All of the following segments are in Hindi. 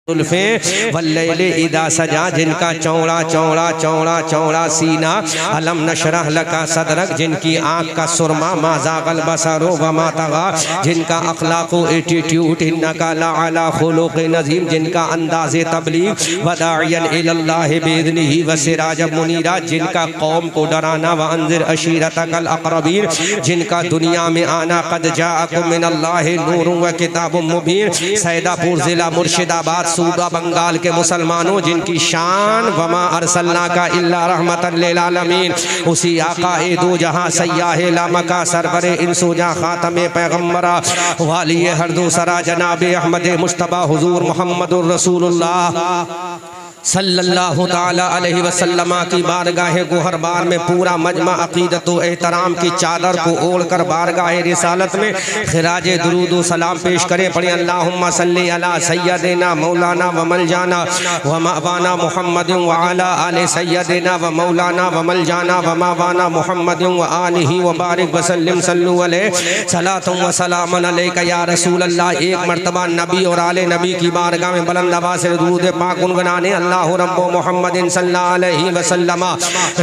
जुल्फे वल्लैल इदा सजा, जिनका चौड़ा चौड़ा चौड़ा चौड़ा सीना, अलम नशरह लका सदरक, जिनकी आँख का सुरमा, माज़ागल बसरो वमा तगा, जिनका अखलाक़ो एटीट्यूड, इन्नका लअला खुलुक़िन नज़ीम, जिनका अंदाज़े तबलीग, वदाइयन इलल्लाहि बिइज़निही व सिराजम मुनीरा, जिनका कौम को डराना, व अंज़िर अशीरतकल अक़रबीन, जिनका दुनिया में आना, क़द जाअकुम मिनल्लाहि नूरुन व किताबुम मुबीन। सैदापुर ज़िला मुर्शिदाबाद सूबा बंगाल के मुसलमानों, जिनकी शान वमा अरसलना का इल्ला रहमतन लिल आलमीन, उसी आका ए दो जहां सय्याहे लामका सरवरे इंसुजा खातमे पैगम्बरा वाली हर दो सरा जनाबे अहमद मुश्तबा हुजूर मोहम्मदुर रसूलुल्लाह सल्लल्लाहु ताला अलैहि वसल्लम की बारगाह गोहरबार में पूरा मजमा अकीदत व एहतराम की चादर को ओढ़कर बारगाह रिसालत में खिराज दुरूद व सलाम पेश करें। पढ़े अल्लाहुम्मा सल्ली अला सय्यदिना मौलाना व मलजाना व मावाना मुहम्मद व अला आले सय्यदिना व मौलाना व मलजाना व मावाना मुहम्मद व आलिहि व बारिक व सल्लिम सल्लु अलैहि सलातुम व सलामन अलैका या रसूल अल्लाह। एक मर्तबा नबी और आले नबी की बारगाह में बुलंद आवाज़ से दुरूद पाक गुनगुनाने अल्लाहु रब्बु मुहम्मदिन सल्लल्लाहु अलैहि वसल्लम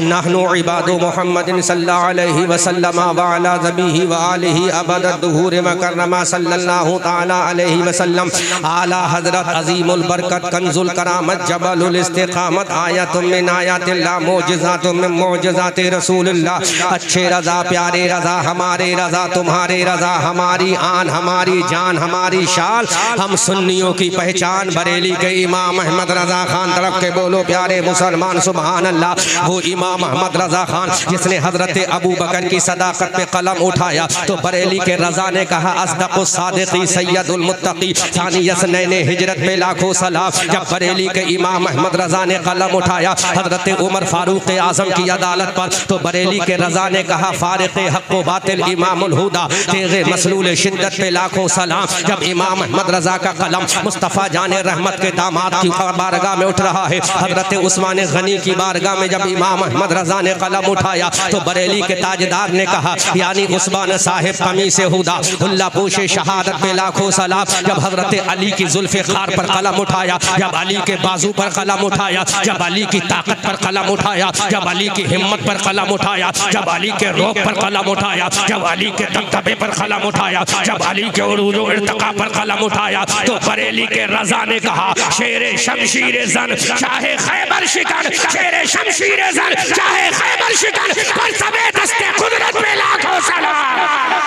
नहनु इबादु मुहम्मदिन सल्लल्लाहु अलैहि वसल्लम व अला ज़बीही व आलिहि अबद दुहूर मकरमा सल्लल्लाहु ताला अलैहि वसल्लम। आला हज़रत अज़ीमुल बरकत कंजुल करामत जबलुल इस्तिक़ामत आयतुम मिन आयातिल्लाह मौजिज़ातुम मिन मौजिज़ाति रसूलिल्लाह। अच्छे रज़ा प्यारे रज़ा हमारे रज़ा तुम्हारे रज़ा, हमारी आन हमारी जान हमारी शाल, हम सुन्नियों की पहचान, बरेली के इमाम अहमद रज़ा खान तरफ के बोलो प्यारे मुसलमान सुभान अल्लाह। वो इमाम अहमद रज़ा खान जिसने हजरत अबू बकर की सदाकत पे कलम उठाया तो बरेली के रज़ा ने कहा अस्दक़ुस सादिक़ी सय्यदुल मुत्तक़ी सानी यसनैने हिजरत में लाखों सलाम। जब बरेली के इमाम अहमद रज़ा ने कलम उठाया हजरत उमर फारूक आज़म की अदालत पर तो बरेली के रज़ा ने कहा फारिक़ हक़ व बातिल इमामुल हुदा तेग़े मसलूल शिद्दत पे लाखों सलाम। जब इमाम अहमद रज़ा का कलम मुस्तफ़ा जाने रहमत के दामाद की बारगाह में उठ रहा है, हजरत उस्मान गनी की बारगाह में जब इमाम अहमद रज़ा ने कलम उठाया तो बरेली के ताजदार ने कहा यानी उस्मान साहिब कमी से हुदा उल्ला पोशे शहादत पे लाखों सलाम। जब हजरत अली की जुल्फ़े खार पर कलम उठाया, जब अली के बाजू पर कलम उठाया, जब अली की ताकत पर कलम उठाया, जब अली की हिम्मत पर कलम उठाया, जब अली के रोब पर कलम उठाया, जब अली के दबदबे पर कलम उठाया, जब अली के उरूज व इर्तिका पर कलम उठाया तो बरेली के रज़ा ने कहा शेरे शमशीर जन चाहे खैबर शिकन, शेरे शमशीर जन चाहे खैबर शिकन, पर सबे दस्ते कुदरत पे लाखों सलाम।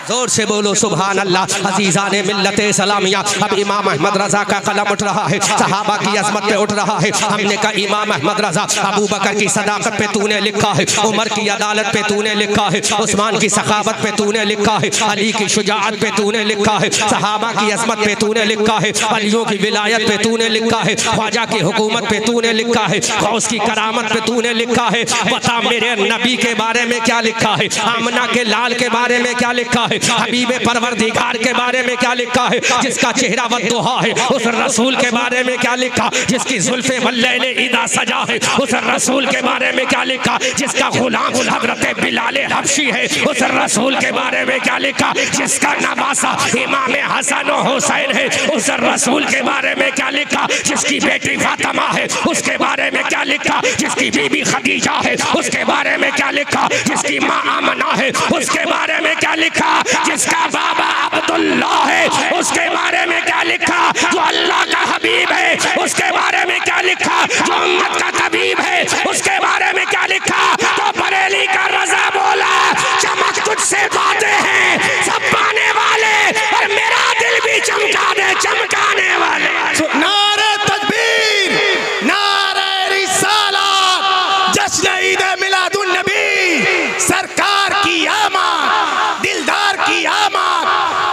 जोर से बोलो सुभान अल्लाह। अजीज़ा ने मिल्लत सलामिया, अब इमाम अहमद रज़ा का कलम उठ रहा है, सहाबा की अज़मत पे उठ रहा है। हमने कहा इमाम अहमद रज़ा अबू बकर की सदाकत पे तूने लिखा है, उमर की अदालत पे तूने लिखा है, उस्मान की सखावत पे तूने लिखा है, अली की शुजाअत पे तूने लिखा है, सहाबा की अज़मत पे तूने लिखा है, अलियों की विलायत पे तूने लिखा है, ख्वाजा की हुकूमत पे तूने लिखा है, गौस की करामत पे तूने लिखा है। बता मेरे नबी के बारे में क्या लिखा है, आमना के लाल के बारे में क्या लिखा है, हबीबे परवरदिगार के बारे में क्या लिखा है, जिसका चेहरा वद्दुहा है, उस रसूल के बारे में क्या लिखा, जिसकी जुल्फे वल्लैल इदा सजा है, उस रसूल के बारे में क्या लिखा, जिसका गुलाम हजरत बिलाल हबशी है, उस रसूल के बारे में क्या लिखा, जिसका नवासा इमाम हसन और हुसैन है, उस रसूल के बारे में क्या लिखा, जिसकी बेटी फातिमा है उसके बारे में क्या लिखा, जिसकी बीबी खदीजा है उसके बारे में क्या लिखा, जिसकी माँ आमना है उसके बारे में क्या लिखा, जिसका बाबा अब्दुल्ला है उसके बारे में क्या लिखा, जो अल्लाह का हबीब है उसके बारे में क्या लिखा, जो उम्मत का तबीब है उसके बारे में क्या लिखा। तो बरेली का रज़ा बोला चमक तुझसे बातें हैं सब पाने वाले, और मेरा दिल भी चमका दे चमकाने वाले। नारे तकबीर, नारे रिसालत, जश्न ईद मिलादुन नबी, सरकार की आमद, दिलदार की आमद,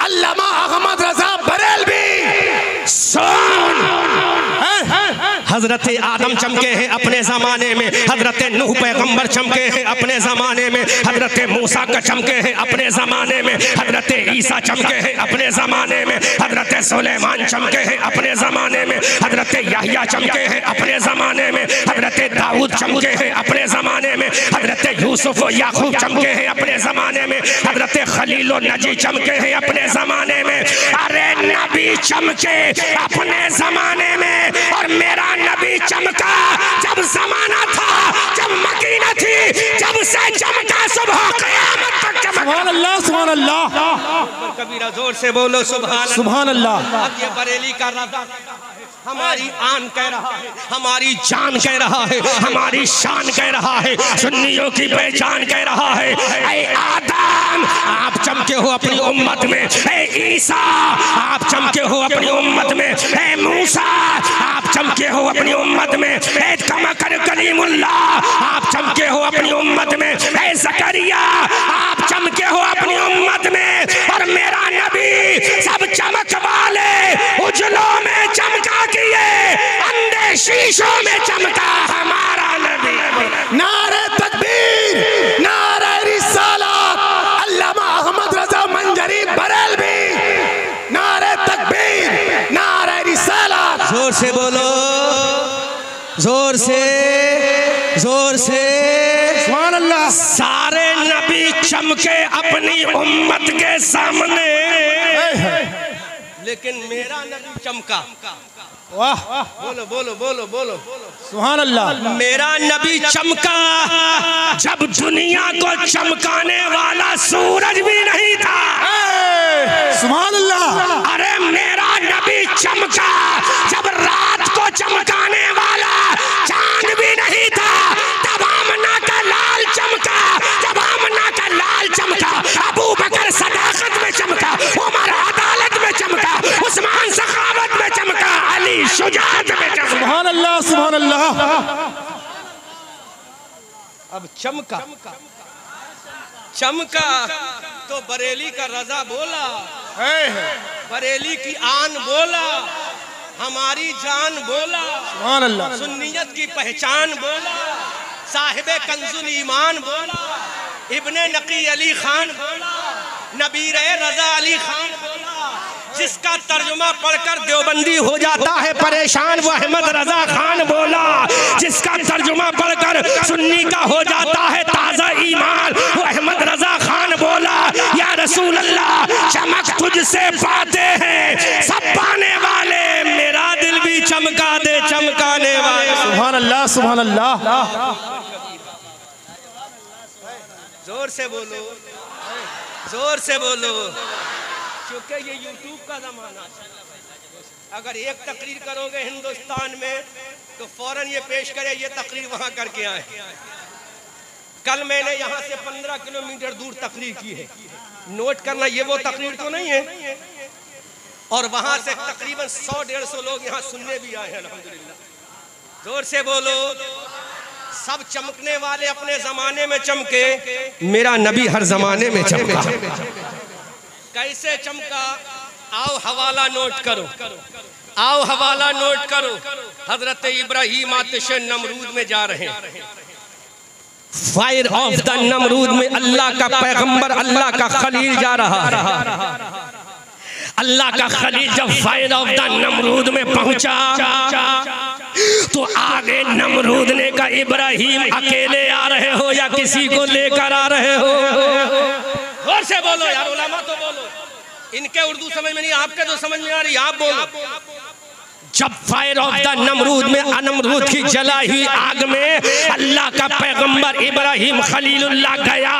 अल्लामा अहमद रज़ा बरेलवी। हजरत आदम चमके हैं अपने ज़माने में, हजरत नूह पैगंबर चमके हैं अपने ज़माने में, हजरत मूसा का चमके हैं अपने ज़माने में, हजरत ईसा चमके हैं अपने ज़माने में, हजरत सुलेमान चमके हैं अपने ज़माने में, हजरत याह्या चमके हैं अपने ज़माने में, हजरत दाऊद चमके हैं अपने ज़माने में, हजरत यूसुफ याकूब चमके हैं अपने ज़माने में, हजरत खलील नजी चमके हैं अपने ज़माने में। अरे नबी चमके अपने ज़माने सुभान अल्लाह। कबीरा जोर से बोलो सुभान सुभान अल्लाह। अब ये बरेली का रज़ा हमारी आन कह रहा है, हमारी जान कह रहा है, हमारी शान कह रहा है, सुन्नियों की पहचान कह रहा है। ऐ आदम आप चमके हो अपनी उम्मत में, ऐ ईसा आप चमके हो अपनी उम्मत में, ऐ मूसा आप चमके हो अपनी उम्मत में, ऐ कमकर कलीमुल्लाह आप चमके हो अपनी उम्मत में, ऐ ज़करिया आप चमके हो अपनी उम्मत में। और मेरा नबी सब चमक वाले उजलों में चमका किए, अंधे शीशों में चमका हमारा नबी। नारे तकबीर, नारे रिसालत, अल्लामा अहमद रजा मंजरी बरेलवी, नारे तकबीर, नारे रिसालत। जोर से बोलो, जोर से, जोर से सुभान अल्लाह। सारे नबी चमके अपनी उम्मत के सामने, लेकिन मेरा नबी चमका। वाह, बोलो बोलो बोलो बोलो सुभान अल्लाह। मेरा नबी चमका जब दुनिया को चमकाने वाला सूरज भी नहीं था। सुभान अल्लाह। अरे मेरा नबी चमका जब रात को चमकाने वाला चांद भी नहीं था। तब आमना का लाल चमका, जब आमना का लाल चमका, अबू बकर सदाकत में चमका, उमर अदालत में चमका, उस्मान सखावत में चमका, अली शुजाअत में चमका। सुभान अल्लाह, सुभान अल्लाह। अब चमका, चमका तो बरेली का रजा बोला, बरेली की आन बोला, हमारी जान बोला, सुभान अल्लाह। सुन्नियत की पहचान बोला, साहिबे कंजुल ईमान बोला, इब्ने नकी अली खान बोला, नबीर रजा अली खान बोला। जिसका तर्जुमा पढ़कर देवबंदी हो जाता है परेशान, वो अहमद रजा खान बोला। जिसका तर्जुमा पढ़कर सुन्नी का हो जाता है ताजा ईमान, वो अहमद रजा खान बोला। या रसूल अल्लाह चमक तुझसे पाते हैं सब पाने वाले, मेरा दिल भी चमका दे चमकाने वाले। सुभान अल्लाह, सुभान अल्लाह। जोर से बोलो, जोर से बोलो, क्योंकि ये यूट्यूब का जमाना है। अगर एक तकरीर करोगे हिंदुस्तान में तो फौरन ये पेश करे ये तकरीर वहां करके आए। कल मैंने यहाँ से 15 किलोमीटर दूर तकरीर की है, नोट करना, ये वो तकरीर तो नहीं है। और वहां से तकरीबन 100-150 लोग यहाँ सुनने भी आए हैं अल्हम्दुलिल्लाह। जोर से बोलो। सब चमकने वाले अपने जमाने में चमके, मेरा नबी हर जमाने में चमका। कैसे चमका? आओ हवाला नोट करो, आओ हवाला नोट करो। हजरत इब्राहिम आतिश नमरूद में जा रहे हैं, फायर ऑफ द नमरूद में अल्लाह का पैगंबर, अल्लाह का खलील जा रहा है। अल्लाह का खलील जब फायर ऑफ द नमरूद में पहुंचा तो आगे नमरूद ने कहा, इब्राहिम अकेले आ रहे हो या किसी को लेकर आ रहे हो? और से बोलो यार, उलमा तो बोलो। इनके उर्दू समझ में नहीं, आपके तो समझ में आ रही, आप बोलो। जब फायर ऑफ द नमरूद में नमरूद की जला हुई आग में अल्लाह का पैगंबर इब्राहिम खलीलुल्लाह गया,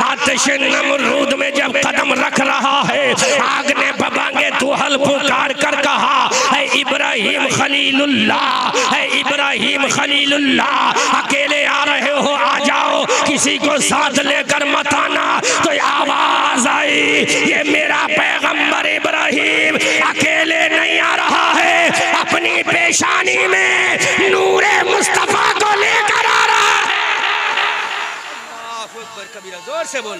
आतिश नमरूद में जब कदम रख रहा है, आग ने बबांगे दुहल पुकार कर कहा, है इब्राहिम खलीलुल्लाह, है इब्राहिम खलीलुल्लाह, अकेले आ रहे हो, आ जाओ, किसी को साथ लेकर मत आना। तो आवाज आई, ये मेरा पैगंबर इब्राहिम अकेले नहीं आ रहा है, अपनी पेशानी में नूरे मुस्तफा को लेकर आ रहा है। अल्लाहु अकबर कबीरा, जोर से बोल।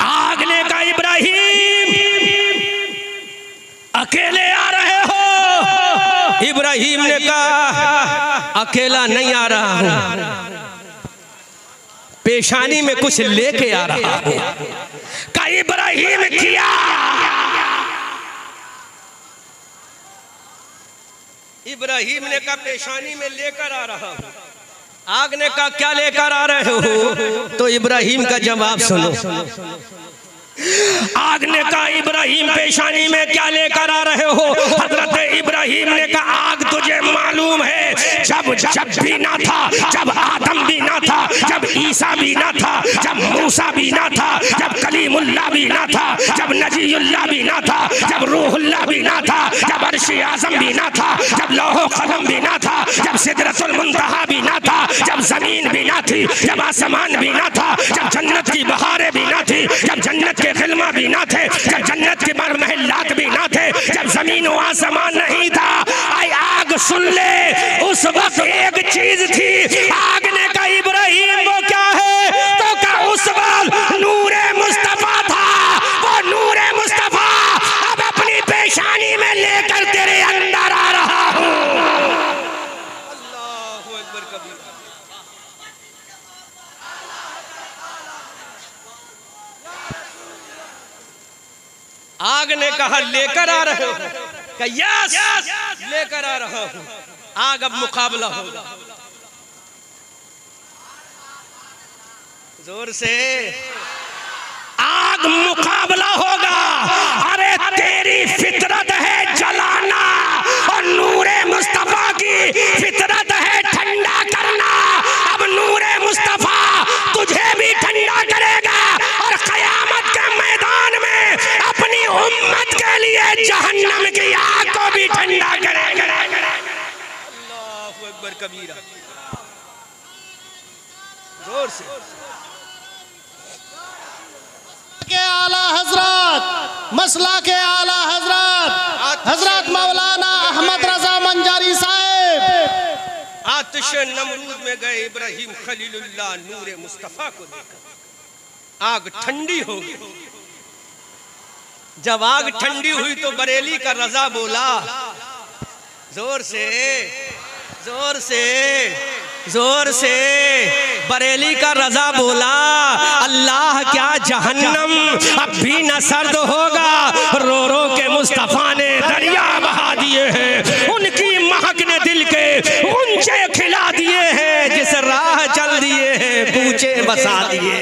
आग ने कहा, इब्राहिम अकेले आ रहे हो? इब्राहिम ने कहा, अकेला नहीं आ रहा हूं, पेशानी में कुछ लेके आ रहा हूं। का इब्राहिम किया, इब्राहिम ने कहा पेशानी में लेकर आ रहा हूं। आग ने कहा क्या लेकर आ रहे हो? तो इब्राहिम का जवाब सुनो, आग ने कहा इब्राहिम पेशानी में क्या लेकर आ रहे हो? हजरत इब्राहिम ने कहा आग तुझे मालूम है जब भी ना था, जब आदम भी ना था, जब ईसा भी ना था, जब मूसा भी ना था, जब कलीमुल्लाह भी ना था, जब नजीयुल्लाह भी ना था, जब रूहुल्लाह भी ना था, जब अर्श-ए आज़म भी ना था, जब लौह कलम भी ना था, जब सिदरतुल मुंतहा भी ना था, जब जमीन भी ना थी, जब आसमान भी ना था, जब जन्नत की बहारें भी ना थी, जब जन्नत के खिलमा भी ना थे, जब जन्नत के महल्लात भी ना थे, जब जमीन व आसमान नहीं था। आई आग सुन ले, उस वक्त एक चीज थी। आग ने कहा इब्राहिम वो क्या है? तो कहा उस वक्त नूरे मुस्तफा था। वो नूरे मुस्तफा अब अपनी पेशानी में लेकर तेरे अंदर आ रहा हूँ। अल्लाहु अकबर कबीर। आग ने कहा लेकर आ रहे हो? कहा यस लेकर आ रहा हूं। आग अब मुकाबला होगा। जोर से आग मुकाबला होगा। अरे तेरी फितरत है जलाना और नूरे मुस्तफा की फितरत है ठंडा करना। अब नूरे मुस्तफा तुझे भी ठंडा करेगा और कयामत के मैदान में अपनी उम्मत के लिए जहन्नम की आग को भी ठंडा करेगा। अल्लाहु अकबर कबीरा। जोर से के आला हजरत, मसला के आला हजरत हजरत मौलाना अहमद रजा मंजारी साहब आतिश नमरूद में गए इब्राहिम खलीलुल्लाह नूरे मुस्तफा को लेकर। आग ठंडी हो गई। जब आग ठंडी हुई तो बरेली का रजा बोला। जोर से जोर से जोर से बरेली का रजा बोला। अल्लाह क्या जहन्नम अब भी न सर्द होगा। रो रो के मुस्तफा ने दरिया बहा दिए हैं। उनकी महक ने दिल के ऊंचे खिला दिए हैं। जिस राह चल दिए हैं पूछे बसा दिए।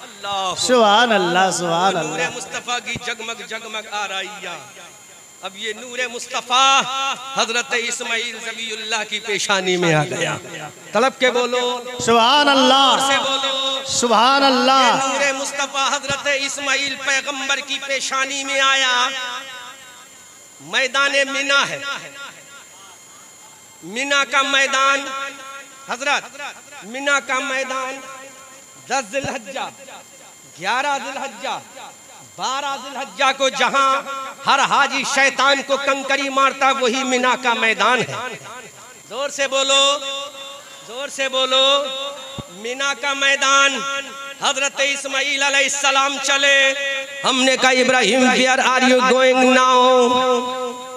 अल्लाह सुभान अल्लाह सुभान अल्लाह। नूरे मुस्तफा की जगमग जगमग आ रही। अब ये नूरे मुस्तफा हजरत इस्माइल ज़बीउल्लाह की पेशानी में आ गया। तलब के बोलो सुभान अल्लाह से बोलो सुभान अल्लाह। नूरे मुस्तफा हजरत इस्माइल पैगंबर की पेशानी में आया। मैदान मिना है। मिना का मैदान हजरत मिना का मैदान 10 ज़िलहज्जा 11 ज़िलहज्जा 12 ज़िलहज्जा को जहां हर हाजी शैतान को कंकरी मारता वही मिना का मैदान है। जोर से बोलो जोर से बोलो। मिना का मैदान हजरत इस्माइल अलैहिस्सलाम चले। हमने कहा Ibrahim where are you going now?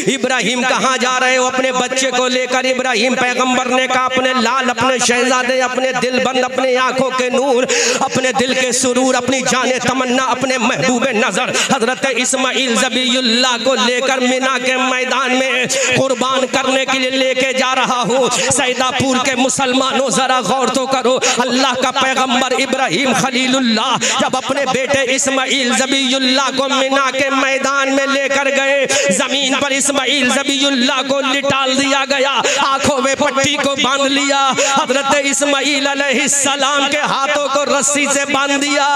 Ibrahim कहाँ जा रहे हो? अपने बच्चे को लेकर इब्राहिम पैगंबर ने कहा अपने लाल, अपने शहजादे, अपने दिल बंद, अपने आंखों के नूर, अपने दिल के सुरूर, अपनी जाने तमन्ना, अपने महबूबे नजर हजरत इस्माइल ज़बीउल्लाह को लेकर मिना के मैदान में कुर्बान करने के लिए लेके जा रहा हूँ। सैदापुर के मुसलमानों जरा गौर तो करो। अल्लाह का पैगंबर इब्राहिम खलीलुल्लाह जब अपने बेटे इस्माइल ज़बीउल्लाह को मिना के मैदान में लेकर गए, जमीन पर इस्माइल ज़बीउल्लाह को लिटाल दिया गया। आंखों में पट्टी को बांध लिया। हजरत इस्माइल अलैहिस्सलाम के हाथों को रस्सी से बांध दिया।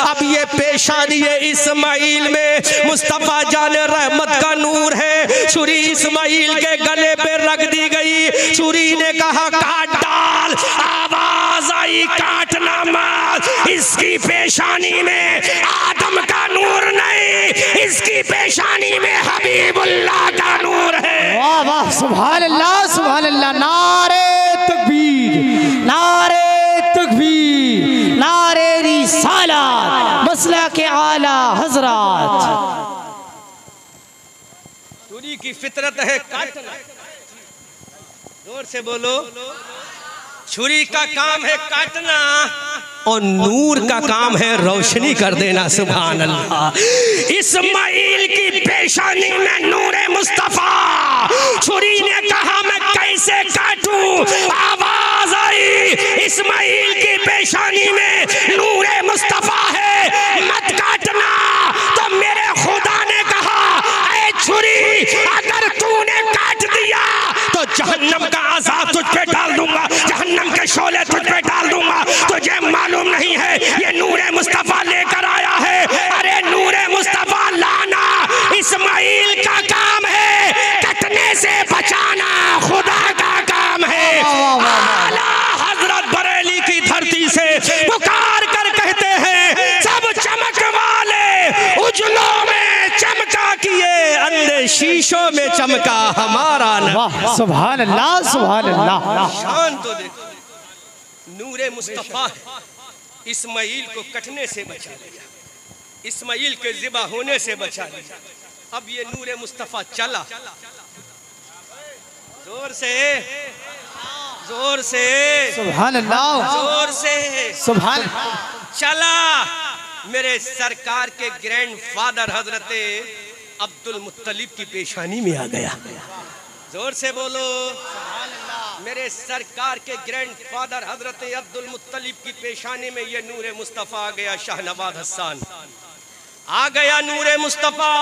अब ये पेशानी इस्माइल में मुस्तफा जाने रहमत का नूर है। छुरी इस्माइल के गले पे रख दी गई। छुरी ने कहा काट डाल। आवाज आई काटना मत। इसकी पेशानी में आदम का नूर नहीं, इसकी पेशानी में हबीबुल्लाह का नूर है। वाह वाह सुभान अल्लाह सुभान अल्लाह। नारे तकबीर नारे तकबीर नारे रिसालत मसला के आला हजरत। छुरी की फितरत है काटना। जोर से बोलो। छुरी का काम है काटना और नूर का काम है रोशनी कर देना। सुभान अल्लाह। इस्माइल की पेशानी में नूरे मुस्तफा। छुरी ने कहा मैं कैसे काटूं? आवाज आई इस्माइल की पेशानी में नूरे मुस्तफा है। मुझे मालूम नहीं है ये नूरे मुस्तफा लेकर आया है। अरे नूरे मुस्तफा लाना इस्माइल का काम है, कटने से बचाना खुदा का काम है। आला हजरत बरेली की धरती से पुकार कर कहते हैं सब चमक वाले उजलों में चमका किए, अंधे शीशों में चमका हमारा वाह सुभान अल्लाह सुभान अल्लाह। शान तो देखो, नूरे मुस्तफा इस्माइल को कटने से बचा लिया, इस्माइल के ज़िबा होने से बचा लिया। अब ये नूरे मुस्तफा चला, जोर से जोर से सुभान अल्लाह जोर से सुभान चला। मेरे सरकार के ग्रैंडफादर हजरत अब्दुल मुत्तलिब की पेशानी में आ गया। जोर से बोलो, मेरे सरकार के ग्रैंडफादर हजरत अब्दुल मुत्तलिब की पेशानी में ये नूरे मुस्तफ़ा आ गया। शाहनवाज हसन आ गया, नूरे मुस्तफ़ा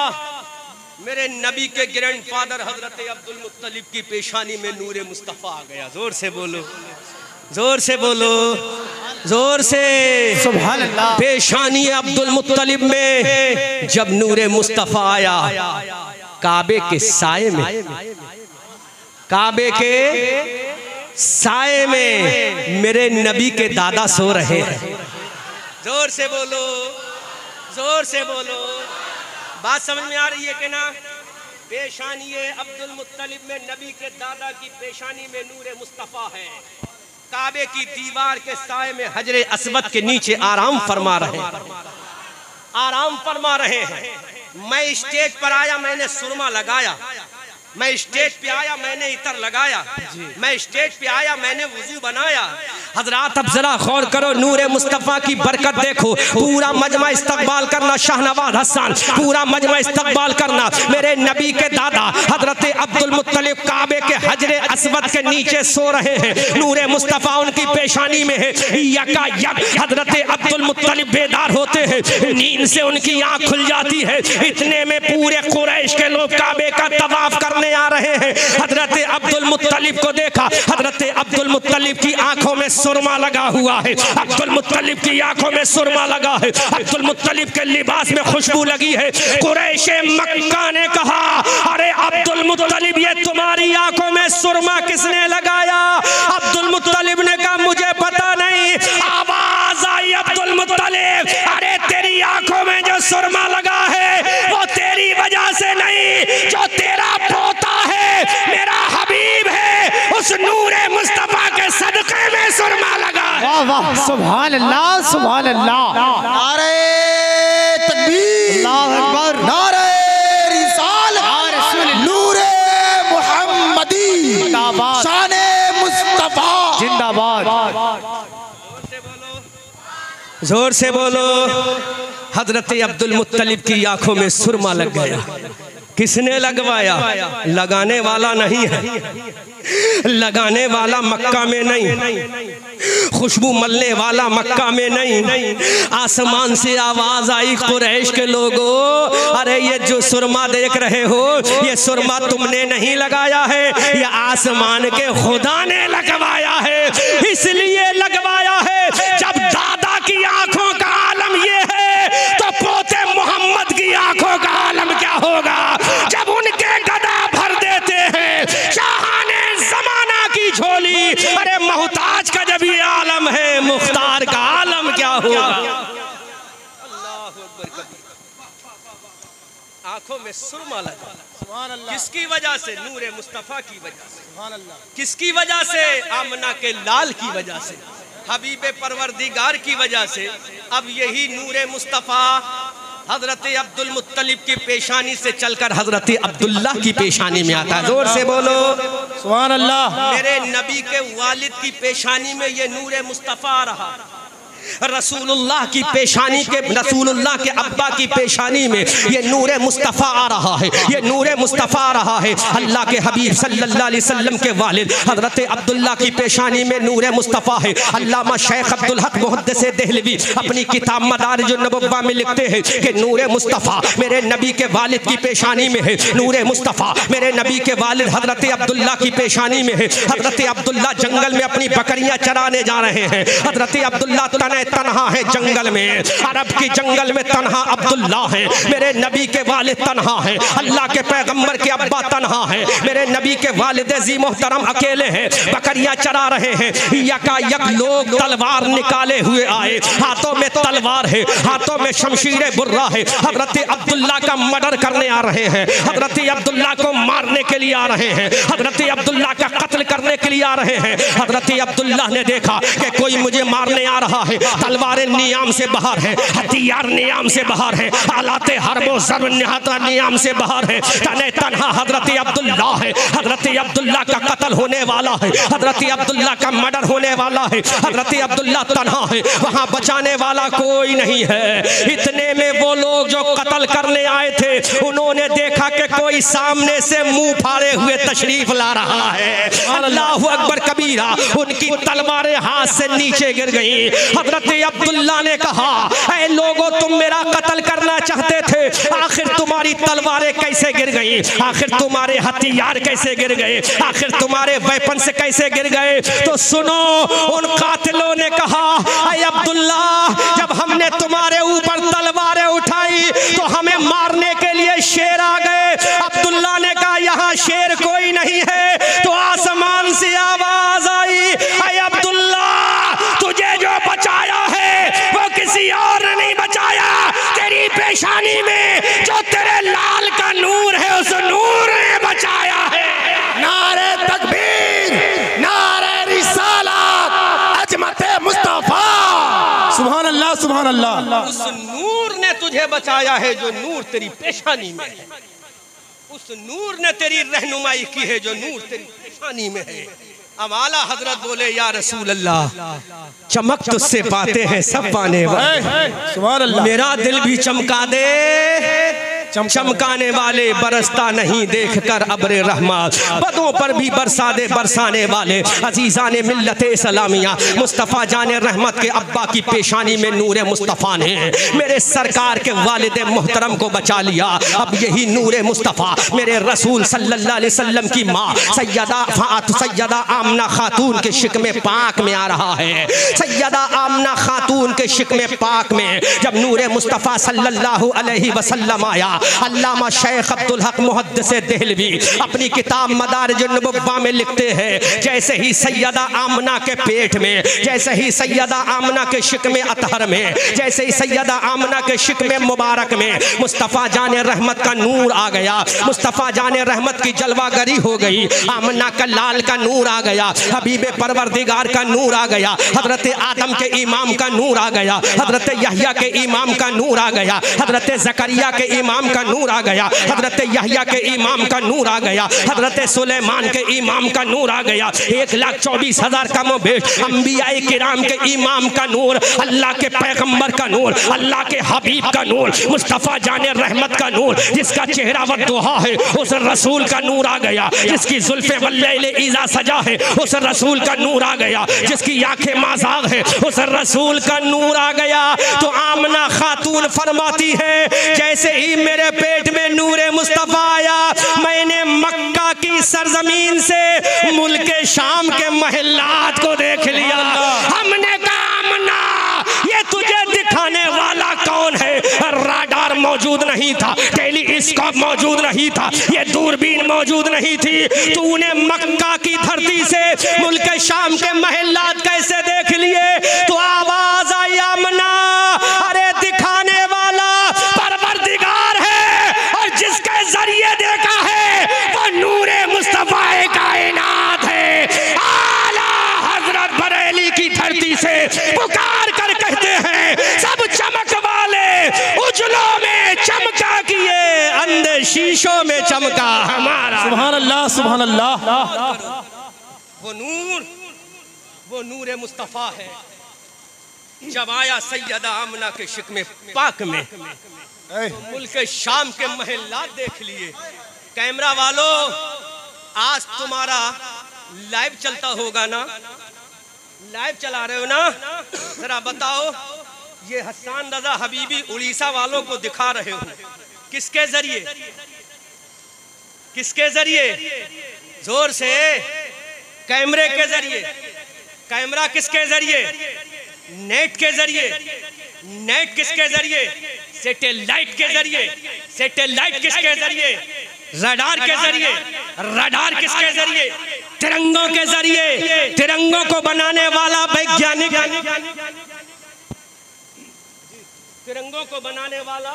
मेरे नबी के ग्रैंडफादर हजरत अब्दुल मुत्तलिब की पेशानी में नूरे मुस्तफ़ा आ गया। जोर से बोलो, जोर से बोलो, जोर से सुभान अल्लाह। पेशानी अब्दुल मुत्तलिब में जब नूरे मुस्तफ़ा आया, काबे के साए में, काबे के साए में मेरे नबी के दादा सो रहे हैं। जोर से बोलो, जोर से बोलो, बात समझ में आ रही है कि ना? पेशानी अब्दुल मुत्तलिब में नबी के दादा की पेशानी में नूरे मुस्तफ़ा है। काबे की दीवार के साए में हजरे अस्वद के नीचे आराम फरमा रहे हैं, आराम फरमा रहे हैं। मैं स्टेज पर आया, मैंने सुरमा लगाया, मैं स्टेज पे आया, मैंने इतर लगाया, मैं स्टेज पे आया, मैंने वुजू बनाया। हजरात अब जरा गौर करो, नूरे मुस्तफ़ा की बरकत देखो। पूरा मजमा इस्तकबाल करना, शाहनवाज हसन पूरा मजमा इस्तकबाल करना। मेरे नबी के दादा हजरत अब्दुल मुत्तलिब काबे के हजरे अस्वद के नीचे सो रहे हैं, नूरे मुस्तफ़ा उनकी पेशानी में है। यकायक हजरत अब्दुल मुत्तलिब बेदार होते हैं, नींद से उनकी आंख खुल जाती है। इतने में पूरे कुरैश के लोग काबे का तवाफ करने आ रहे हैं। हजरत अब्दुल मुत्तलिब को देखा, हजरत अब्दुल मुत्तलिब की आंखों में सुरमा लगा हुआ है, अब्दुल मुत्तलिब की आंखों में सुरमा लगा है, अब्दुल मुत्तलिब के लिबास में खुशबू लगी है। कुरैश मक्का ने कहा, अरे अब्दुल मुत्तलिब ये तुम्हारी आंखों में सुरमा किसने लगाया? अब्दुल मुत्तलिब ने कहा मुझे पता नहीं। आवाज आई अब्दुल मुत्तलिब, अरे तेरी आंखों में जो सुरमा लगा है वो तेरी वजह से नहीं, जो तेरा पोता है मेरा हबीब है, उस नूरे मुस्तफा के सदक़े में सुरमा लगा है। वाह वाह सुभान अल्लाह सुभान अल्लाह। नारे तकबीर, अल्लाह अकबर, नारे रिसालत, नूरे मुहम्मदी, जिंदाबाद, शाने मुस्तफा जिंदाबाद। जोर से बोलो, हजरत अब्दुल मुत्तलिब की आंखों में सुरमा लग गया। किसने लगवाया? लगाने वाला नहीं है, लगाने वाला मक्का में नहीं, खुशबू मलने वाला मक्का में नहीं। आसमान से आवाज आई, कुरैश के लोगों, अरे ये जो सुरमा देख रहे हो ये सुरमा तुमने नहीं लगाया है, ये आसमान के खुदा ने लगवाया है। इसलिए लगवाया है, जब दादा की आंखों का आलम ये है तो पोते मोहम्मद की आंखों का आलम क्या होगा? जब उनके गदा भर देते हैं शाहाने ज़माना की झोली, अरे मोहताज का जब ये आलम है, मुख्तार का आलम क्या होगा? अल्लाह अकबर कबीर। आंखों में सुरमा लगा, सुभान अल्लाह, किसकी वजह से? नूरे मुस्तफ़ा की वजह से। सुभान अल्लाह, किसकी वजह से? आमना के लाल की वजह से, हबीबे परवरदिगार की वजह से। अब यही नूरे मुस्तफ़ा हजरत अब्दुल मुत्तलिब की पेशानी से चलकर हजरत अब्दुल्लाह की पेशानी में आता है। जोर से बोलो, सुभान अल्लाह। मेरे नबी के वालिद की पेशानी में ये नूरे मुस्तफ़ा आ रहा। रसूलुल्लाह की पेशानी के, रसूलुल्लाह के अब्बा की पेशानी में ये नूर मुस्तफ़ा आ रहा है, ये नूर मुस्तफ़ा आ रहा है। अल्लाह के हबीब सल्लल्लाहु अलैहि वसल्लम के वालिद हज़रत अब्दुल्ला की पेशानी में नूर मुस्तफ़ा है। अल्लामा शेख अब्दुल हक मुहद्दिस देहलवी अपनी किताब मदारिजुन नबुव्वा में लिखते हैं कि नूर मुस्तफ़ा मेरे नबी के वालिद की पेशानी में है, नूर मुस्तफ़ा मेरे नबी के वालिद हज़रत अब्दुल्ला की पेशानी में है। हज़रत अब्दुल्ला जंगल में अपनी बकरियां चराने जा रहे हैं। हज़रत अब्दुल्ला तन्हा है जंगल में, अरब की जंगल में तन्हा अब्दुल्ला है। मेरे नबी के वालिद तन्हा है, अल्लाह के पैगंबर के अब्बा तन्हा है, मेरे नबी के वालिद जी मोहतरम अकेले हैं, बकरियां चरा रहे हैं। यकायक लोग तलवार निकाले हुए आए, हाथों में तलवार है, हाथों में शमशीर बुर्रा है। हज़रत अब्दुल्ला का मर्डर करने आ रहे हैं, हज़रत अब्दुल्ला को मारने के लिए आ रहे हैं, हज़रत अब्दुल्ला का कत्ल करने के लिए आ रहे हैं। हज़रत अब्दुल्ला ने देखा कि कोई मुझे मारने आ रहा है, तलवारें नियाम से बाहर है, हथियार नियाम से बाहर है, आलाते हरबो ज़र्ब निहाता नियाम से बाहर है। तने तन्हा हज़रत अब्दुल्ला है, हज़रत अब्दुल्ला का कत्ल होने वाला है, हज़रत अब्दुल्ला का मर्डर होने वाला है। हज़रत अब्दुल्ला तन्हा है, वहाँ बचाने वाला कोई नहीं है। इतने में वो लोग जो कत्ल करने आए थे उन्होंने देखा कि कोई सामने से मुंह फाड़े हुए तशरीफ ला रहा है। अल्लाहु अकबर कबीरा, उनकी तलवारें हाथ से नीचे गिर गई। हज़रत अब्दुल्ला ने कहा, ऐ लोगों तुम मेरा कत्ल करना चाहते थे, आखिर तुम्हारी तलवारें कैसे गिर गई, आखिर तुम्हारे हथियार कैसे गिर गए, आखिर तुम्हारे वेपन से कैसे गिर गए। तो सुनो, उन कातिलों ने कहा, ऐ अब्दुल्ला जब हमने तुम्हारे ऊपर तलवारें उठाई तो हमें मारने के लिए शेर आ गए। अब्दुल्ला ने कहा यहाँ शेर कोई नहीं है। तो आसमान से आवाज आई, ऐ अब्दुल्ला तुझे जो बचाया है वो किसी और ने नहीं बचाया, तेरी पेशानी में जो तेरे लाल का नूर है उस नूर ने बचाया है। नारे तकबीर, नारे रिसालत, अजमते मुस्तफा। सुभान अल्लाह, सुभान अल्लाह। उस नूर ने तुझे बचाया है जो नूर तेरी पेशानी में है, उस नूर ने तेरी रहनुमाई की है जो नूर तेरी पेशानी में है। अब आला हजरत बोले, या रसूल अल्लाह चमक तुझसे पाते हैं सब पाने वाले, सुभान अल्लाह। मेरा दिल भी चमका दे, चमकाने वाले बरसता नहीं देखकर अब्रे रहमत, बदों पर भी बरसा दे बरसाने वाले। अजीज़ान मिल्लत इस्लामिया, मुस्तफ़ा जाने रहमत के अब्बा की पेशानी में नूर मुस्तफ़ा ने मेरे सरकार के वालिद मोहतरम को बचा लिया। अब यही नूर मुस्तफ़ा मेरे रसूल सल्लल्लाहु अलैहि वसल्लम की माँ सैयदा आमना खातून के शिकमे पाक में आ रहा है। सैयदा आमना खातून के शिकमे पाक में जब नूर मुस्तफ़ा सल्लल्लाहु अलैहि वसल्लम आया, अल्लामा शेख अब्दुल हक मुहद्दिस देहलवी अपनी किताब मदारिजुन नबुव्वा में लिखते हैं, जैसे ही सैयदा आमना के पेट में, जैसे ही सैयदा आमना के शिकमे अतहर में, जैसे ही सैयदा आमना के शिकमे मुबारक में मुस्तफ़ा जाने रहमत का नूर आ गया, मुस्तफ़ा जाने रहमत की जलवागरी हो गई। आमना का लाल का नूर आ गया, हबीबे परवरदिगार का नूर आ गया, हजरत आदम के इमाम का नूर आ गया, हजरत यहया के इमाम का नूर आ गया, हजरत ज़करिया के इमाम का नूर आ गया, हजरत यहया के इमाम का नूर आ गया, हजरत सुलेमान के इमाम का नूर आ गया। 1,24,000 कम बेश अंबियाए किराम के इमाम का नूर, अल्लाह के पैगंबर का नूर, अल्लाह के हबीब का नूर, मुस्तफ़ा जाने रहमत का नूर, जिसका चेहरा वद्दुहा है उस रसूल का नूर आ गया, जिसकी जुल्फ़े वल्लैल इज़ा सजा है उस रसूल का नूर आ गया, जिसकी आंखें माज़ाग है उस रसूल का नूर आ गया। तो आमना खातून फरमाती है, जैसे ही मेरे पेट में नूरे मुस्तफ़ा आया, मैंने मक्का की सरजमीन से मुल्क शाम के महलात को देख लिया। हमने कहा आमना ये तुझे दिखाने वाला कौन है? राडार मौजूद नहीं था, टेलीस्कोप मौजूद नहीं था, ये दूरबीन मौजूद नहीं थी। तूने मक्का की धरती से मुल्क शाम के महलात कैसे देख लिए? तो आवाज आई आमना, अरे दिखाने वाला परवरदिगार है और जिसके जरिए देखा है वो नूरे मुस्तफ़ा कायनात है। आला हजरत बरेली की धरती से पुकार कर कहते हैं, सब चमक वाले उजलों में चमका किए, अंधे शीशों में चमका हमारा। सुभान अल्लाह, सुभान अल्लाह। वो नूर, वो नूरे मुस्तफ़ा है। जब आया सैयदा आमना के शिकमे पाक में तो मुल्क शाम के महल्लात देख लिए। कैमरा वालों, आज तुम्हारा लाइव चलता होगा ना, लाइव चला रहे हो ना, जरा बताओ ये हसन रजा हबीबी उड़ीसा वालों को दिखा रहे हो किसके जरिए, किसके जरिए? जोर से, कैमरे के जरिए। कैमरा किसके जरिए? नेट के जरिए। नेट किसके जरिए? सैटेलाइट के जरिए। सैटेलाइट किसके जरिए? रडार के जरिए। रडार किसके जरिए? तिरंगों के जरिए। तिरंगों को बनाने वाला वैज्ञानिक, तिरंगों को बनाने वाला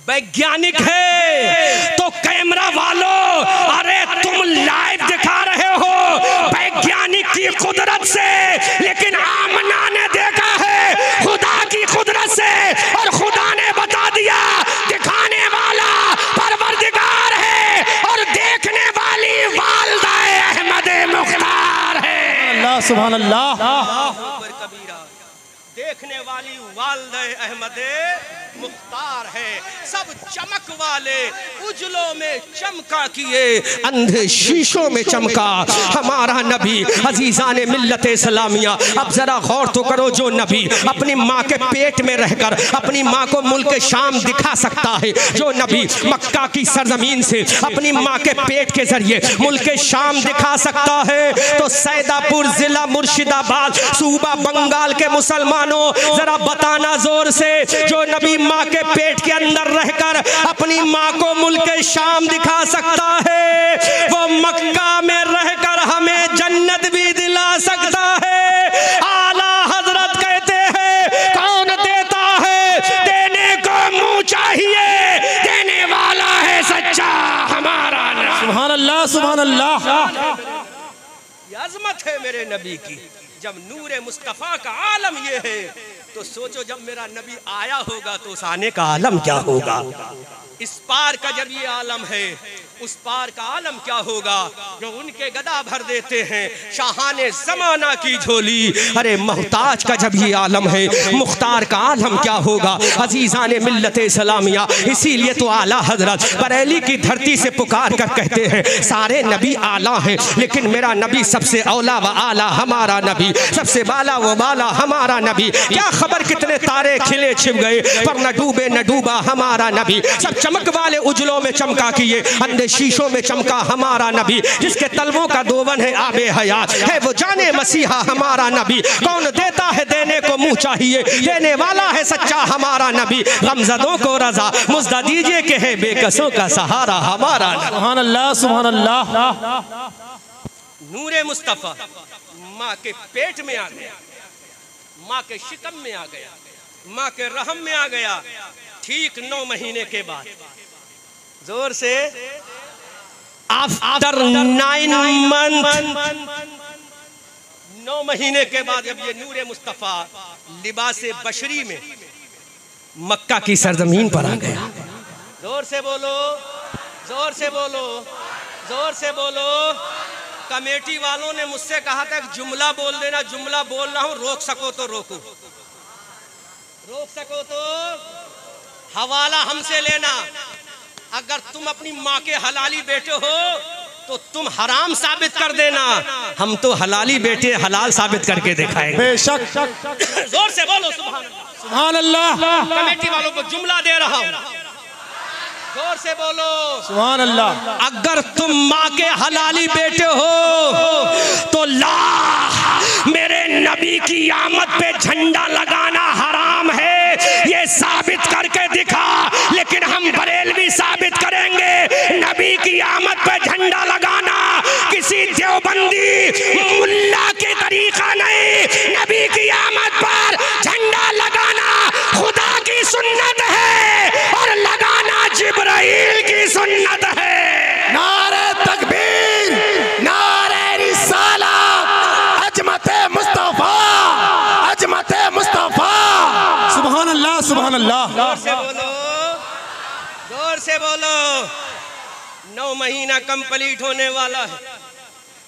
वैज्ञानिक है। तो कैमरा वालों, अरे तुम लाइव दिखा रहे हो वैज्ञानिक की कुदरत से, लेकिन आमना ने देखा है खुदा की कुदरत से, और खुदा ने बता दिया दिखाने वाला परवरदिगार है और देखने वाली वालिदा अहमद मुख्तार है। अल्लाह सुभान अल्लाह। देखने वाली वालिदा अहमद मुख्तार है। सब चमक वाले उजलों में चमका किए, अंधे शीशों में चमका हमारा नबी। अजीजाने मिल्लत इस्लामिया, अब जरा गौर तो करो, जो नबी अपनी माँ के पेट में रहकर अपनी माँ को मुल्क शाम दिखा सकता है, जो नबी मक्का की सरजमीन से अपनी माँ के पेट के जरिए मुल्क शाम दिखा सकता है, तो सैदापुर जिला मुर्शिदाबाद सूबा बंगाल के मुसलमानों जरा बताना जोर से, जो नबी माँ के पेट के अंदर रहकर अपनी माँ को मुल्क शाम दिखा सकता है, वो मक्का में रहकर हमें जन्नत भी दिला सकता है। आला हजरत कहते हैं कौन देता है, देने को मुंह चाहिए, देने वाला है सच्चा हमारा नबी। सुभान अल्लाह सुभान अल्लाह। ये अजमत है मेरे नबी की। जब नूरे मुस्तफ़ा का आलम ये है, तो सोचो जब मेरा नबी आया होगा तो उस आने का आलम क्या होगा। इस पार का जब ये आलम है, उस पार का आलम क्या होगा। जो उनके गदा भर देते हैं शाहाने जमाना की झोली, अरे मोहताज का जब ये आलम है, मुख्तार का आलम क्या होगा। अजीजाने मिल्लत इस्लामिया, इसीलिए तो आला हजरत बरेली की धरती से पुकार कर कहते हैं सारे नबी आला हैं, लेकिन मेरा नबी सबसे औला व आला हमारा नबी, सबसे बाला व बाला हमारा नबी। क्या खबर कितने तारे खिले छिप गए, पर न डूबे न डूबा हमारा नबी। सब चमक वाले उजलों में चमका किए, अंधे शीशों में चमका हमारा नबी। जिसके तलवों का दोवन है आबे हयात है, वो जाने मसीहा हमारा नबी। कौन देता है, देने को मुंह चाहिए, देने वाला है सच्चा हमारा नबी। गमज़दों को रजा मुज़्दा दीजिए कि है बेकसों का सहारा हमारा नबी। सुभान अल्लाह सुभान अल्लाह। नूरे मुस्तफ़ा माँ के पेट में आ गया, माँ के शिकम में आ गया, माँ के रहम में आ गया। ठीक 9 महीने के बाद, जोर से, आफ्टर 9 मंथ, 9 महीने के बाद जब ये नूरे मुस्तफ़ा लिबासे बशरी में मक्का की सरजमीन पर आ गया। जोर से बोलो, जोर से बोलो, जोर से बोलो। कमेटी वालों ने मुझसे कहा था कि जुमला बोल देना, जुमला बोल रहा हूं, रोक सको तो रोको, रोक सको तो हवाला हमसे लेना। अगर तुम अपनी माँ के हलाली बेटे हो तो तुम हराम साबित कर देना, हम तो हलाली बेटे हलाल साबित करके दिखाएंगे। बेशक। जोर से बोलो सुभान अल्लाह। कमेटी वालों को जुमला दे रहा हूं, जोर से बोलो सुभान अल्लाह। अगर तुम माँ के हलाली बेटे हो तो ला मेरे नबी की आमद पे झंडा लगाना हराम है, ये साबित करके दिखा। लेकिन हम बरेलवी साबित करेंगे, नबी की आमद पे झंडा लगाना किसी देवबंदी मुल्ला के तरीका नहीं, नबी की आमद पर झंडा लगाना खुदा की सुन्नत है और लगाना जिब्राइल की सुन्नत है। नारे तकबीर, नारे रिसालत, अजमते मुस्तफा, अजमते मुस्तफा। सुभान अल्लाह सुभान अल्लाह। जोर से बोलो, जोर से बोलो। 9 महीना कंप्लीट होने वाला है,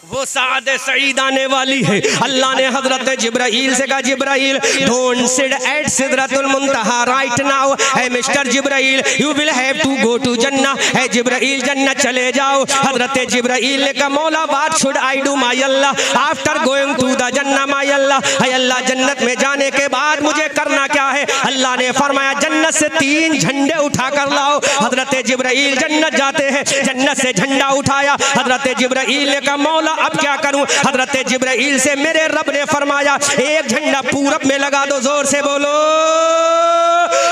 वो साद सईद आने वाली है। अल्लाह ने हजरत जिब्राइल से कहा, जिब्राइल डोंट सिट एट सिदरतुल मुंतहा राइट नाउ। है mister Jibrail, you will have to go to जन्नत। है जिब्राइल जन्नत चले जाओ। हजरत जिब्राइल ने कहा, मौला what should I do my Allah after going to the जन्नत माय अल्लाह। है अल्लाह, जन्नत में जाने के बाद मुझे करना क्या है? अल्लाह ने फरमाया, जन्नत से 3 झंडे उठा कर लाओ। हजरत जिब्राइल जन्नत जाते हैं, जन्नत से झंडा उठाया। हजरत जिब्राइल ने कहा, मौला अब क्या करूं? हजरत जिब्राइल से मेरे रब ने फरमाया, एक झंडा पूरब में लगा दो। जोर से बोलो।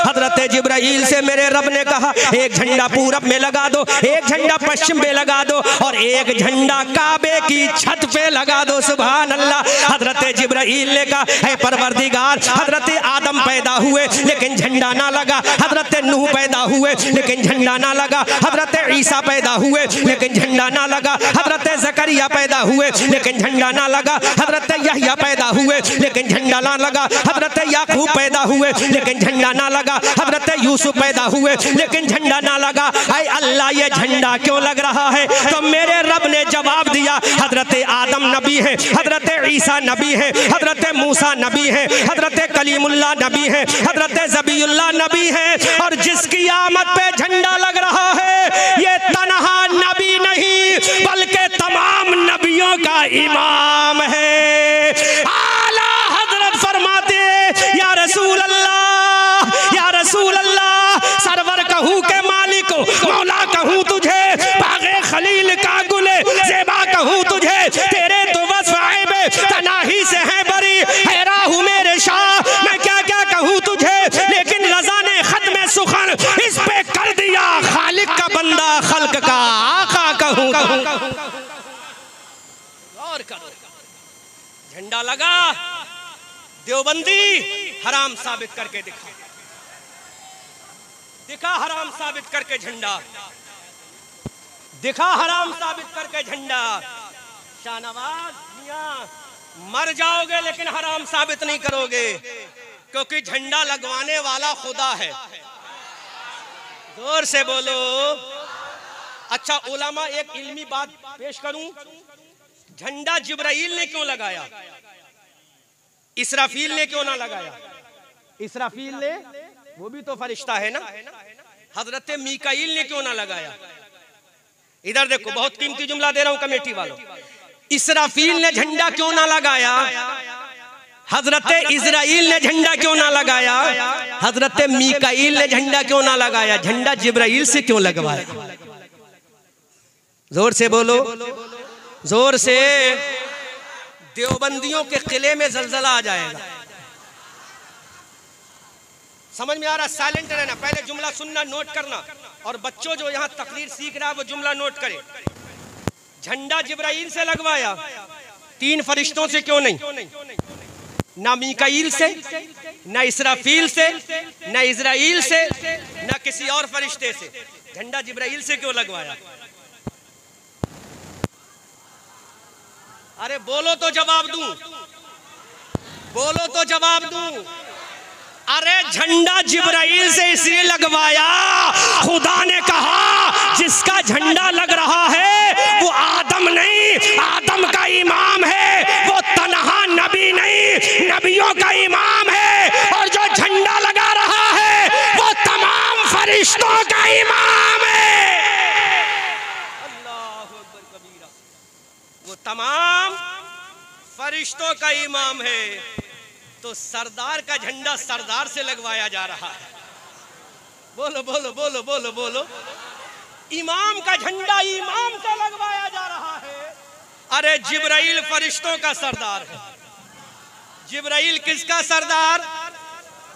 हजरत जिब्राइल से मेरे रब ने कहा, एक झंडा पूरब में लगा दो, एक झंडा पश्चिम में लगा दो और एक झंडा काबे की छत पे लगा दो। सुभान अल्लाह। हजरत जिब्राइल ने कहा, है परवरदिगार, हजरत आदम पैदा हुए लेकिन झंडा ना लगा, हजरत नूह पैदा हुए लेकिन झंडा ना लगा, हजरत ईसा पैदा हुए लेकिन झंडा ना लगा, हजरत जकरिया पैदा हुए लेकिन झंडा ना लगा, हजरत यहया पैदा हुए लेकिन झंडा ना लगा, हजरत याकूब पैदा हुए लेकिन झंडा ना लगा, हजरत यूसुफ पैदा हुए लेकिन झंडा ना लगा। ऐ अल्लाह, ये झंडा क्यों लग रहा है? तो मेरे रब ने जवाब दिया, हजरत आदम नबी है, हजरत ईसा नबी है, हजरत मूसा नबी है, हजरत कलीमुल्लाह नबी है, हजरत ज़बीउल्लाह नबी है, और जिसकी आमद पे झंडा लग रहा है ये तन्हा नबी नहीं बल्कि तमाम नबियों का इमाम है। आला हजरत फरमाते, या रसूल अल्लाह, या रसूल अल्लाह, सरवर कहूँ के मालिक, मौला कहूँ तुझे, बागे खलील का गुले ज़ेबा कहूँ तुझे, तेरे तो वस्फ़ ऐबे तनाही से है बरी, हैरा हूँ मेरे शाह, मैं क्या क्या कहूँ तुझे, लेकिन रज़ा ने ख़त्म सुखन इस पे कर दिया, खालिक का बंदा खल्क का आका कहूँ। और करो, झंडा लगा, देवबंदी हराम साबित करके दिखा, दिखा हराम साबित करके झंडा, दिखा हराम साबित करके झंडा। शाहनवाज मियां, मर जाओगे लेकिन हराम साबित नहीं करोगे, क्योंकि झंडा लगवाने वाला खुदा है। जोर से बोलो। अच्छा उलमा, एक इल्मी बात पेश करूं, झंडा जिब्राइल ने क्यों लगाया? इसराफील ने क्यों ना लगाया? इसराफील ने, वो भी तो फरिश्ता है ना। हजरत मीकाईल ने क्यों ना लगाया? इधर देखो, बहुत कीमती जुमला दे रहा हूं कमेटी वालों। इसराफील ने झंडा क्यों ना लगाया? हजरत इजराइल ने झंडा क्यों ना लगाया? हजरत मीकाईल ने झंडा क्यों ना लगाया? झंडा जिब्राइल से क्यों लगवाया? जोर से बोलो, जोर से। देवबंदियों के किले में जलजला आ जाएगा। समझ में आ रहा? साइलेंट रहना, पहले जुमला सुनना, नोट करना, और बच्चों जो यहाँ तकरीर सीख रहा है वो जुमला नोट करे। झंडा जिब्राइल से लगवाया, 3 फरिश्तों से क्यों नहीं? ना मीकाईल से, ना इसराफील से, ना इजराइल से, ना किसी और फरिश्ते से। झंडा जिब्राइल से क्यों लगवाया? अरे बोलो तो जवाब दूं, बोलो तो जवाब दूं। अरे झंडा जिब्राइल से इसलिए लगवाया, खुदा ने कहा जिसका झंडा लग रहा है वो आदम नहीं, आदम का इमाम है, वो तन्हा नबी नहीं, नबियों का इमाम है, और जो झंडा लगा रहा है वो तमाम फरिश्तों का इमाम है। अल्लाहु अकबर कबीरा, वो तमाम फरिश्तों का इमाम है। तो सरदार का झंडा सरदार से लगवाया जा रहा है। बोलो बोलो बोलो बोलो बोलो। इमाम का झंडा इमाम से लगवाया जा रहा है। अरे जिब्राइल फरिश्तों का सरदार है। जिब्राइल किसका सरदार?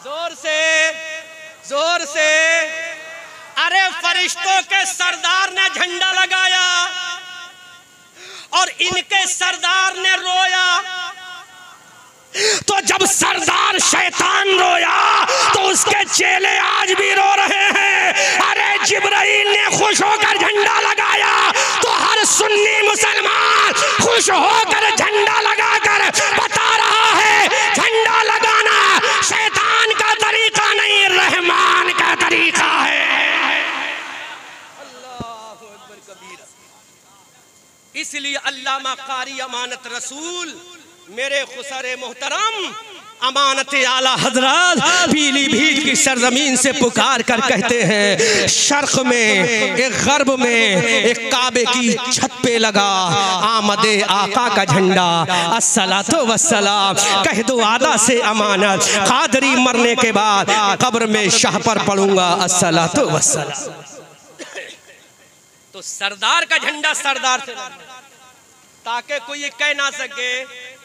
जोर से, जोर से। अरे फरिश्तों के सरदार ने झंडा लगाया और इनके सरदार ने रोया। तो जब सरदार शैतान रोया तो उसके चेले आज भी रो रहे हैं। अरे जिब्राइल ने खुश होकर झंडा लगाया तो हर सुन्नी मुसलमान खुश होकर झंडा लगाकर बता रहा है झंडा लगाना शैतान का तरीका नहीं, रहमान का तरीका है। अल्लाहु अकबर कबीरा। इसलिए अल्लाह अल्लामा कारी अमानत रसूल मेरे खुसरे मोहतरम अमानत आला हजरत पीलीभीत की सरजमीन से पुकार कर कहते हैं, शर्क में एक गर्ब में एक काबे की छत पे लगा आमदे आका का झंडा, अस्सलातो वस्सलाम कह दो आदा से अमानत, कादरी मरने के बाद कब्र में शाह पर पढ़ूंगा, अस्सलातो वस्सलाम। तो सरदार का झंडा सरदार से ताकि कोई ये कह ना सके।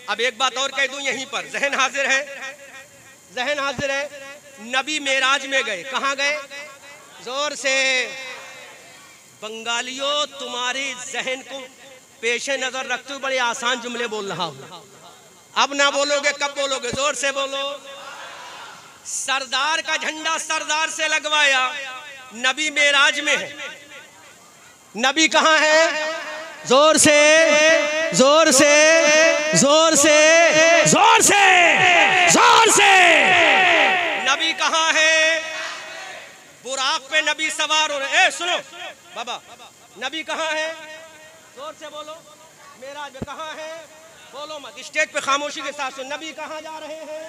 अब एक बात और कह दूं यहीं पर, जहन हाजिर है, जहन हाजिर है। नबी मेराज में गए, कहाँ गए? जोर से बंगालियों, तुम्हारी जहन को पेशे नजर रखते हुए बड़े आसान जुमले बोल रहा हूं। अब ना बोलोगे कब बोलोगे? जोर से बोलो। सरदार का झंडा सरदार से लगवाया, नबी मेराज में है। नबी कहाँ है? जोर से जोर से जोर से जोर से जोर से नबी कहाँ है? बुराक पे नबी सवार हो रहे। सुनो बाबा, नबी कहाँ है? जोर से बोलो। मेराज में कहाँ है? बोलो मत, स्टेज पे खामोशी के साथ सुन। नबी कहाँ जा रहे हैं?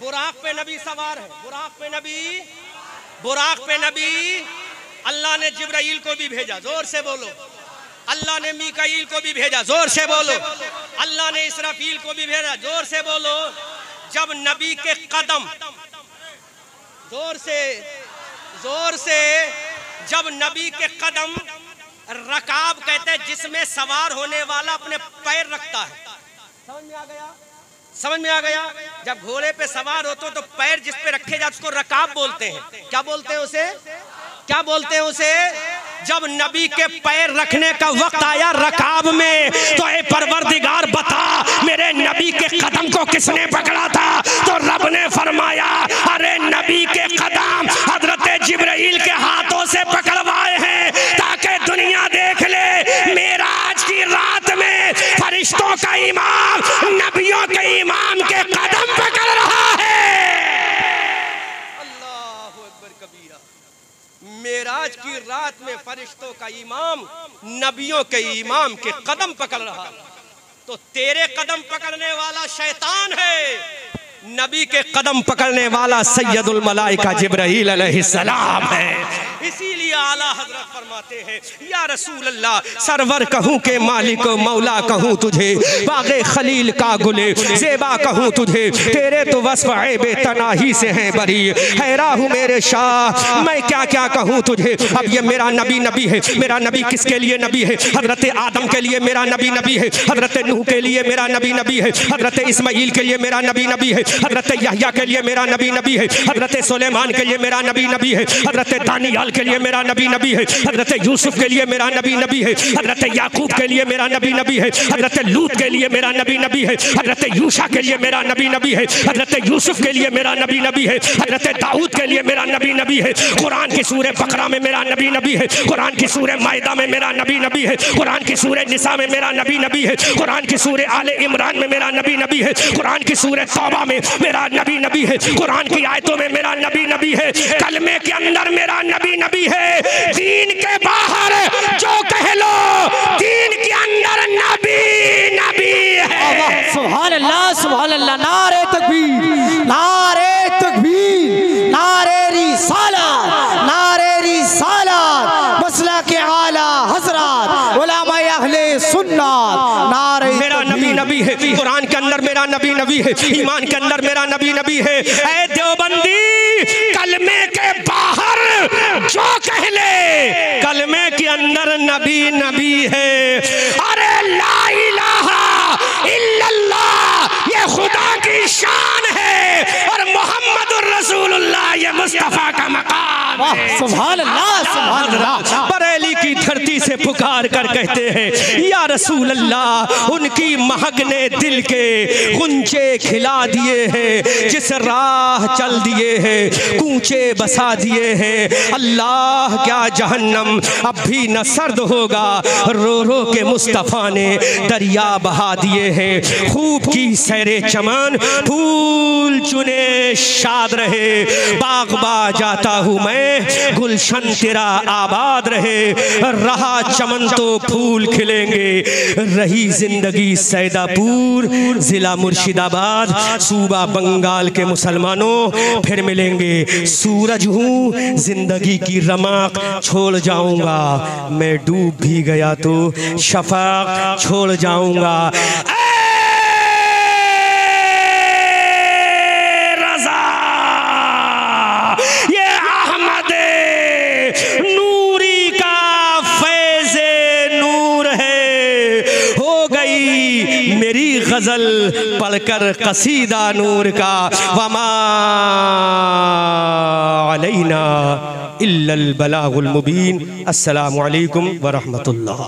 बुराक पे नबी सवार है। बुराक पे नबी, बुराक पे नबी। अल्लाह ने जिब्राइल को भी भेजा, जोर से बोलो। अल्लाह ने मीकाईल को भी भेजा, जोर से बोलो। अल्लाह ने इसराफील को भी भेजा, जोर से बोलो। जब नबी के कदम, जोर से जब नबी के कदम, रकाब कहते हैं जिसमें सवार होने वाला अपने पैर रखता है। समझ में आ गया? समझ में आ गया? जब घोड़े पे सवार होते तो पैर जिस पे रखे जाते उसको रकाब बोलते हैं। क्या बोलते हैं उसे? क्या बोलते हैं उसे? जब नबी के पैर रखने का वक्त आया रकाब में, तो ए परवरदिगार बता मेरे नबी के कदम को किसने पकड़ा था? तो रब ने फरमाया, अरे नबी के कदम हजरत जिब्राइल के हाथों से पकड़वाए हैं ताकि दुनिया देख ले मेराज की रात में फरिश्तों का इमाम नबियों के इमाम के कदम पकड़ रहा है। मेराज की रात में फरिश्तों का इमाम नबियों के इमाम के कदम पकड़ रहा है। तो तेरे कदम पकड़ने वाला शैतान है, नबी के कदम पकड़ने वाला सैयदुल मलाइका जिब्राइल अलैहिस्सलाम है। इसीलिए आला हजरत फरमाते हैं, या रसूल अल्लाह सरवर कहूँ के मालिक मौला कहूँ तुझे, बागे खलील का गुले ज़ेबा कहूँ तुझे, तेरे तो वस्फ़ ऐबे तनाही से हैं बरी, हैरा हूँ मेरे शाह मैं क्या क्या कहूँ तुझे। अब ये मेरा नबी नबी है, मेरा नबी किसके लिए नबी है? हजरत आदम के लिए मेरा नबी नबी है, हजरत नूह के लिए मेरा नबी नबी है, हजरत इस्माइल के लिए मेरा नबी नबी है, हजरत यहया के लिए मेरा नबी नबी है, हजरत सुलेमान के लिए मेरा नबी नबी है, हजरत दानियाल के लिए मेरा नबी नबी है, हजरत यूसुफ के लिए मेरा नबी नबी है, हजरत याकूब के लिए मेरा नबी नबी है, हजरत लूत के लिए मेरा नबी नबी है, हजरत यूशा के लिए मेरा नबी नबी है, हजरत यूसुफ के लिए मेरा नबी नबी है, हजरत दाऊद के लिए मेरा नबी नबी है, कुरान की सूरह बकरा में मेरा नबी नबी है, कुरान की सूरह माइदा में मेरा नबी नबी है, कुरान की सूरह निसा में मेरा नबी नबी है, कुरान की सूरह आले इमरान में मेरा नबी नबी है, कुरान की सूरह तौबा में मेरा नबी नबी है, कुरान की आयतों में मेरा नबी नबी है, कलमे के अंदर मेरा नबी नबी है। दीन के बाहर जो कह लो, दीन के अंदर नबी नबी है। सुभान अल्लाह, सुभान अल्लाह। नारे तकबीर, नारे तकबीर, नारे रिसालत, नारे रिसालत, मसला के आला हजरत उलमा अहले सुन्नत, नारे मेरा नबी नबी है, कुरान के अंदर मेरा नबी नबी है, ईमान के अंदर मेरा नबी नबी है। ऐ देवबंदी, कलमे के बाहर जो कह ले, कलमे के अंदर नबी नबी है। अरे ला इलाहा इल्लल्लाह ये खुदा की शान है और मोहम्मदुर रसूलुल्लाह ये मुस्तफा का मकाम है। सुभान अल्लाह, सुभान अल्लाह। बरेली की धरती से पुकार कर कहते हैं, या रसूल अल्लाह उनकी महक ने दिल के गुंजे खिला दिए हैं, जिस राह चल दिए हैं कूचे बसा दिए हैं। अल्लाह क्या जहन्नम अब भी न सर्द होगा, रो रो के मुस्तफ़ा ने दरिया बहा दिए हैं। खूब की सैरे चमन फूल चुने शाद रहे, बागबा जाता हूँ मैं रहे, गुलशन तेरा आबाद रहे, रहा चमन तो फूल खिलेंगे, रही जिंदगी सैदापुर जिला मुर्शिदाबाद सूबा बंगाल के मुसलमानों, फिर मिलेंगे। सूरज हूँ जिंदगी की रमाक छोड़ जाऊंगा, मैं डूब भी गया तो शफाक छोड़ जाऊंगा। रज़ा ये अहमद नूरी का फैज़े नूर है, हो गई मेरी गजल पढ़कर कसीदा नूर का। वमा अलैना इल्लल बलागुल मुबीन। अस्सलामु अलैकुम व रहमतुल्लाह।